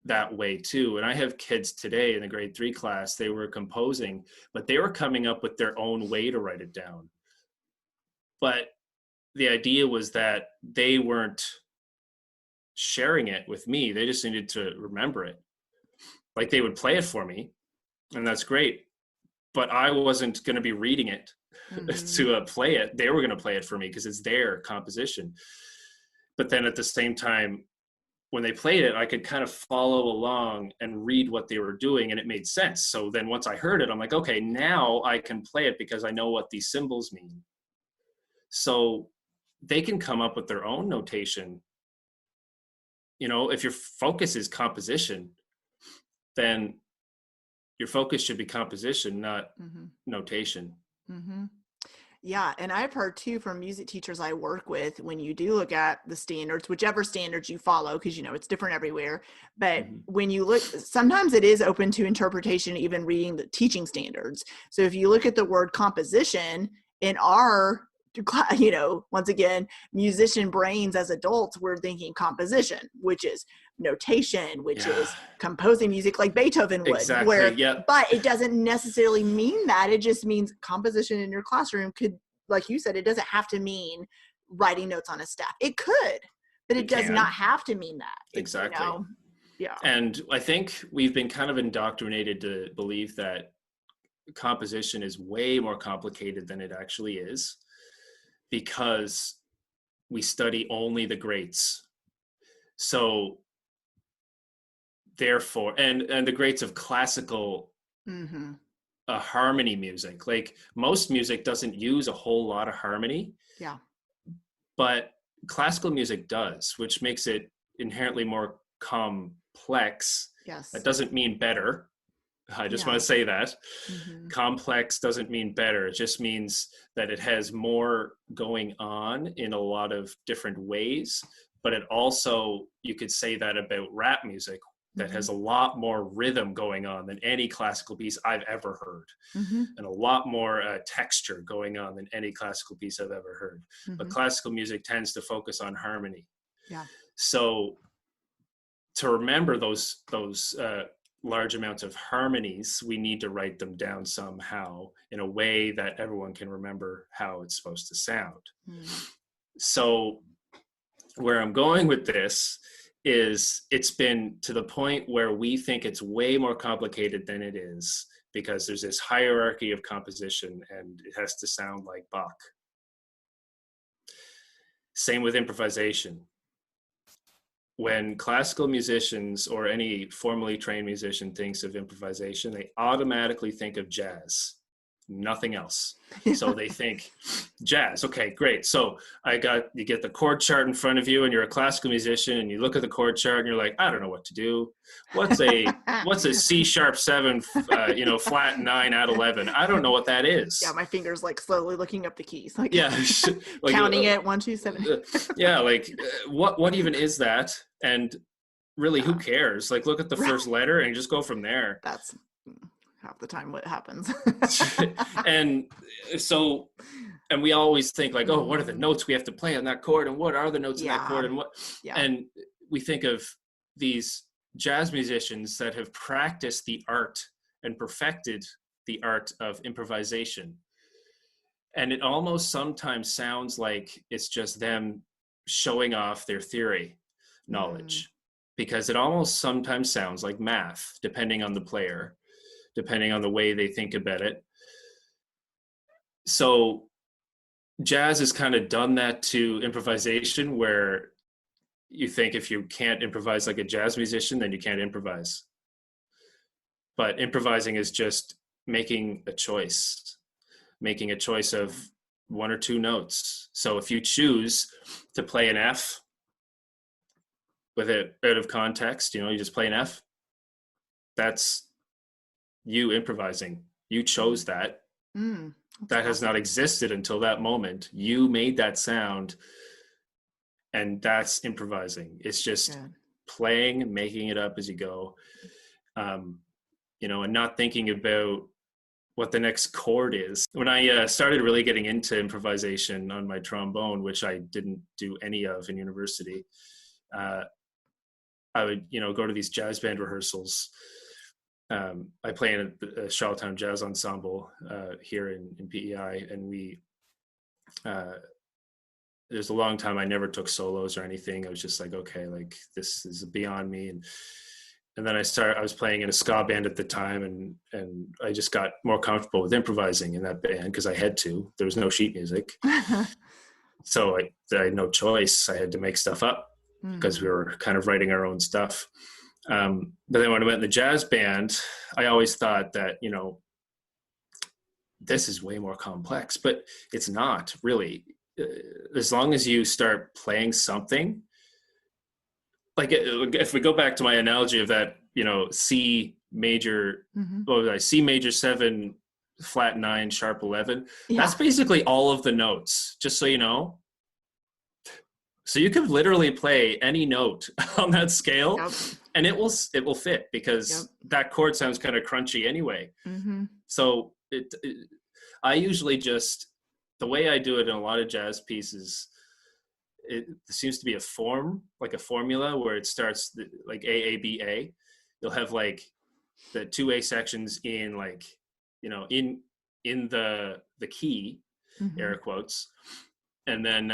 Speaker 2: that way too. And I have kids today in the grade 3 class, they were composing, but they were coming up with their own way to write it down. But the idea was that they weren't sharing it with me. They just needed to remember it. Like they would play it for me, and that's great. But I wasn't going to be reading it
Speaker 1: Mm-hmm.
Speaker 2: to play it. They were going to play it for me because it's their composition. But then at the same time, when they played it, I could kind of follow along and read what they were doing, and it made sense. So then once I heard it, I'm like, okay, now I can play it because I know what these symbols mean. So they can come up with their own notation. If your focus is composition, then your focus should be composition, not
Speaker 1: Mm-hmm.
Speaker 2: notation.
Speaker 1: Mm-hmm. Yeah, and I've heard too from music teachers I work with, when you do look at the standards, whichever standards you follow, because it's different everywhere. But
Speaker 2: Mm-hmm.
Speaker 1: when you look, sometimes it is open to interpretation, even reading the teaching standards. So if you look at the word composition in our once again, musician brains as adults, we're thinking composition, which is notation, which
Speaker 2: Yeah,
Speaker 1: is composing music like Beethoven would,
Speaker 2: exactly.
Speaker 1: where,
Speaker 2: Yeah,
Speaker 1: but it doesn't necessarily mean that. It just means composition in your classroom could, like you said, it doesn't have to mean writing notes on a staff. It could, but it
Speaker 2: it
Speaker 1: does not
Speaker 2: can.
Speaker 1: have to mean that.
Speaker 2: Exactly.
Speaker 1: Yeah.
Speaker 2: And I think we've been kind of indoctrinated to believe that composition is way more complicated than it actually is, because we study only the greats. So therefore, and the greats of classical
Speaker 1: Mm-hmm.
Speaker 2: harmony music, like most music doesn't use a whole lot of harmony,
Speaker 1: Yeah.
Speaker 2: but classical music does, which makes it inherently more complex. That
Speaker 1: Yes.
Speaker 2: doesn't mean better. I just want
Speaker 1: Yeah.
Speaker 2: to say that.
Speaker 1: Mm-hmm.
Speaker 2: Complex doesn't mean better. It just means that it has more going on in a lot of different ways. But it also, you could say that about rap music, that
Speaker 1: Mm-hmm.
Speaker 2: has a lot more rhythm going on than any classical piece I've ever heard,
Speaker 1: Mm-hmm.
Speaker 2: and a lot more texture going on than any classical piece I've ever heard. But
Speaker 1: Mm-hmm.
Speaker 2: classical music tends to focus on harmony.
Speaker 1: Yeah.
Speaker 2: So to remember those large amounts of harmonies, we need to write them down somehow in a way that everyone can remember how it's supposed to sound. So where I'm going with this is it's been to the point where we think it's way more complicated than it is, because there's this hierarchy of composition and it has to sound like Bach. Same with improvisation. When classical musicians or any formally trained musician thinks of improvisation, they automatically think of jazz, nothing else. So they think jazz. Okay, great. So you get the chord chart in front of you and you're a classical musician and you look at the chord chart and you're like, I don't know what to do. What's a C#7, flat 9 out 11? I don't know what that is.
Speaker 1: Yeah, my fingers like slowly looking up the keys, like
Speaker 2: yeah,
Speaker 1: like, counting it 1, 2, 7.
Speaker 2: Yeah, like what even is that? And really, who cares? Like, look at the first letter and just go from there.
Speaker 1: That's half the time what happens.
Speaker 2: And so, and we always think like, oh, what are the notes we have to play on that chord, and what are the notes in that chord, and what? Yeah. And we think of these jazz musicians that have practiced the art and perfected the art of improvisation. And it almost sometimes sounds like it's just them showing off their theory knowledge, because it almost sometimes sounds like math, depending on the player, depending on the way they think about it. So jazz has kind of done that to improvisation, where you think if you can't improvise like a jazz musician, then you can't improvise. But improvising is just making a choice of 1 or 2 notes. So if you choose to play an F with it out of context, you just play an F, that's you improvising. You chose that. That has not existed until that moment. You made that sound, and that's improvising. It's just playing, making it up as you go, and not thinking about what the next chord is. When I started really getting into improvisation on my trombone, which I didn't do any of in university, I would, go to these jazz band rehearsals. I play in a Charlottetown Jazz Ensemble here in PEI, and there's a long time I never took solos or anything. I was just like, okay, like this is beyond me. And then I was playing in a ska band at the time, and I just got more comfortable with improvising in that band because I had to. There was no sheet music. So I had no choice. I had to make stuff up because we were kind of writing our own stuff. But then when I went in the jazz band, I always thought that, this is way more complex, but it's not really. As long as you start playing something, like if we go back to my analogy of that, C major, C major 7, flat 9, sharp 11, that's basically all of the notes, just so you know. So you could literally play any note on that scale, and it will fit, because that chord sounds kind of crunchy anyway. So I usually just, the way I do it in a lot of jazz pieces, it seems to be a formula where it starts like A, B, A. You'll have like the 2 A sections in like, in the key, air quotes. And then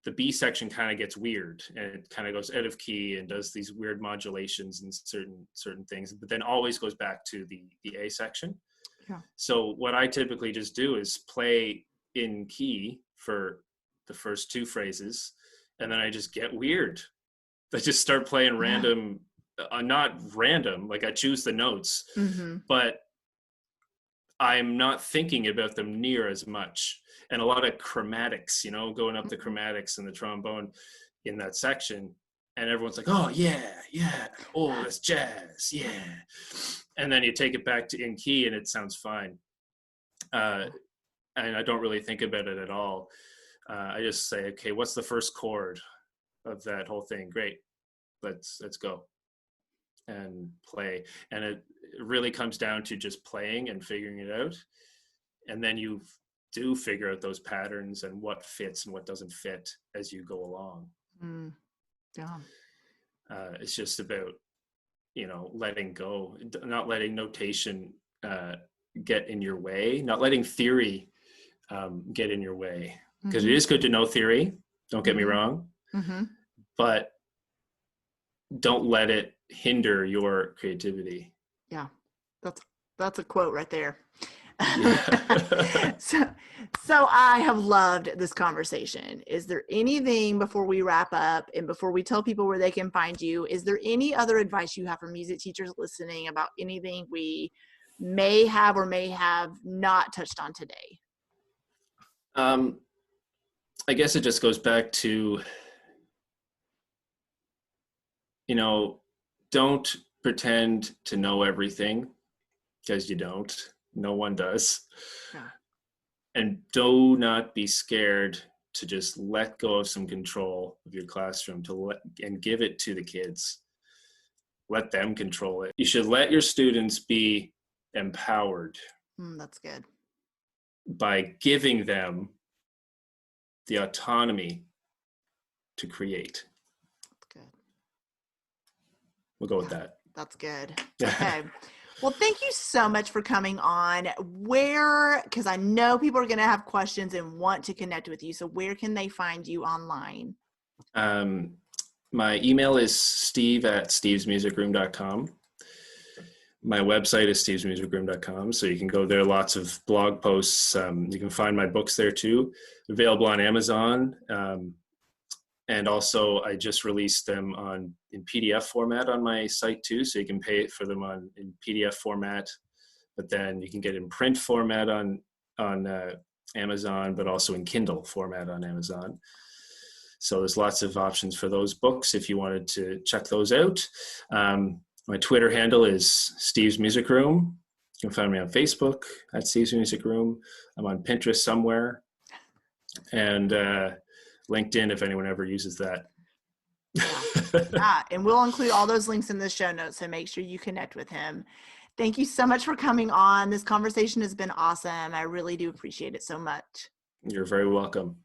Speaker 2: the B section kind of gets weird, and it kind of goes out of key and does these weird modulations and certain things, but then always goes back to the A section. So what I typically just do is play in key for the first 2 phrases, and then I just get weird. I just start playing random, not random, like I choose the notes, but I'm not thinking about them near as much. And a lot of chromatics, going up the chromatics in the trombone in that section. And everyone's like, oh, yeah. Oh, that's jazz. Yeah. And then you take it back to in key and it sounds fine. And I don't really think about it at all. I just say, okay, what's the first chord of that whole thing? Great. Let's go and play. And it really comes down to just playing and figuring it out. And then you do figure out those patterns and what fits and what doesn't fit as you go along.
Speaker 1: Yeah.
Speaker 2: It's just about, letting go, not letting notation get in your way, not letting theory get in your way. Because it is good to know theory, don't get me wrong, but don't let it hinder your creativity.
Speaker 1: Yeah, that's a quote right there.
Speaker 2: Yeah.
Speaker 1: So I have loved this conversation. Is there anything before we wrap up and before we tell people where they can find you, is there any other advice you have for music teachers listening about anything we may have or may have not touched on today?
Speaker 2: I guess it just goes back to, don't pretend to know everything, because you don't. No one does.
Speaker 1: Yeah.
Speaker 2: And do not be scared to just let go of some control of your classroom and give it to the kids. Let them control it. You should let your students be empowered.
Speaker 1: That's good.
Speaker 2: By giving them the autonomy to create.
Speaker 1: That's good.
Speaker 2: We'll go with that.
Speaker 1: That's good. Okay. Well, thank you so much for coming on. Because I know people are going to have questions and want to connect with you. So where can they find you online?
Speaker 2: My email is steve@stevesmusicroom.com. My website is stevesmusicroom.com. So you can go there. Lots of blog posts. You can find my books there too. Available on Amazon. And also, I just released them in PDF format on my site too, so you can pay for them in PDF format. But then you can get in print format on Amazon, but also in Kindle format on Amazon. So there's lots of options for those books if you wanted to check those out. My Twitter handle is Steve's Music Room. You can find me on Facebook at Steve's Music Room. I'm on Pinterest somewhere, and LinkedIn if anyone ever uses that.
Speaker 1: Yeah, and we'll include all those links in the show notes, so make sure you connect with him. Thank you so much for coming on. This conversation has been awesome. I really do appreciate it so much.
Speaker 2: You're very welcome.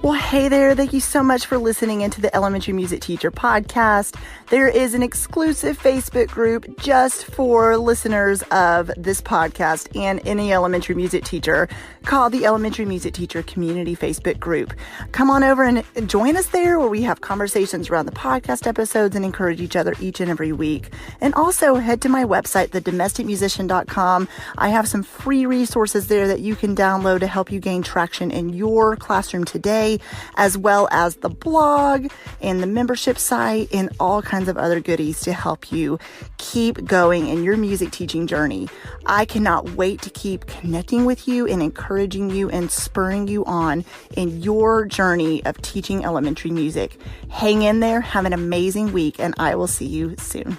Speaker 1: Well, hey there. Thank you so much for listening into the Elementary Music Teacher podcast. There is an exclusive Facebook group just for listeners of this podcast and any elementary music teacher called the Elementary Music Teacher Community Facebook group. Come on over and join us there, where we have conversations around the podcast episodes and encourage each other each and every week. And also head to my website, thedomesticmusician.com. I have some free resources there that you can download to help you gain traction in your classroom today, as well as the blog and the membership site and all kinds of other goodies to help you keep going in your music teaching journey. I cannot wait to keep connecting with you and encouraging you and spurring you on in your journey of teaching elementary music. Hang in there, have an amazing week, and I will see you soon.